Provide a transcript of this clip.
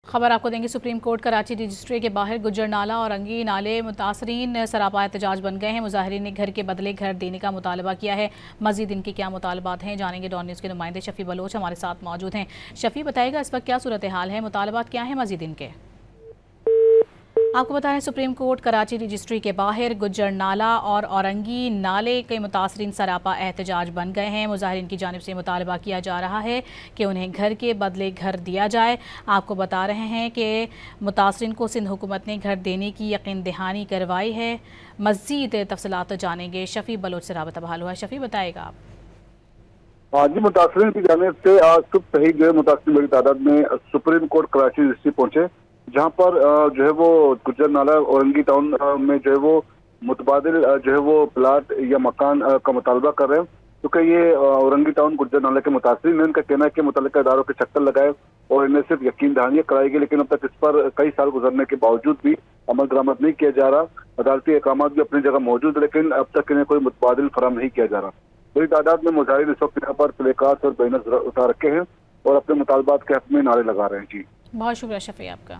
खबर आपको देंगे। सुप्रीम कोर्ट कराची रजिस्ट्री के बाहर गुज्जर नाला और अंगी नाले मुतासरीन सरापा एहतजाज बन गए हैं। मुजाहिरीन ने घर के बदले घर देने का मुतालबा किया है। मजीद इनके क्या मुतालबात हैं जानेंगे। डॉन न्यूज़ के नुमाइंदे शफी बलोच हमारे साथ मौजूद हैं। शफी, बताएगा इस वक्त क्या सूरत हाल है, मुतालबात क्या है मजीद इनके? आपको बता रहे सुप्रीम कोर्ट कराची रजिस्ट्री के बाहर गुज्जर नाला और औरंगी नाले के मुतासरीन सरापा एहतजाज बन गए हैं। मुजाहिरीन की जानिब से मुतालबा किया जा रहा है कि उन्हें घर के बदले घर दिया जाए। आपको बता रहे हैं कि मुतासरीन को सिंध हुकूमत ने घर देने की यकीन दहानी करवाई है। मज़ीद तफसीलात जानेंगे। शफी बलोच से राबता बहाल हुआ है। शफी, बताएगा आप। आज मुतासरीन की जानिब से आज सुबह ही जो है मुतासरीन बड़ी तादाद में सुप्रीम कोर्ट कराची रजिस्ट्री पहुंचे, जहां पर जो है वो गुज्जर नाला औरंगी टाउन में जो है वो मुतबादिल जो है वो प्लाट या मकान का मुतालबा कर रहे हैं, क्योंकि ये औरंगी टाउन गुज्जर नाला के मुतासरीन ने इनका कहना है कि मुतल्लिका इदारों के चक्कर लगाए और इन्हें सिर्फ यकीन दहानियां कराई गई, लेकिन अब तक इस पर कई साल गुजरने के बावजूद भी अमल दरामद नहीं किया जा रहा। अदालती अहकाम भी अपनी जगह मौजूद है, लेकिन अब तक इन्हें कोई मुतबादिल फराहम नहीं किया जा रहा। बड़ी तादाद में मुजाहिरीन इस वक्त यहाँ पर प्लेकार्ड्स और बैनर्स उतार रखे हैं और अपने मुतालबात के हक में नारे लगा रहे हैं। जी, बहुत शुक्रिया शफी आपका।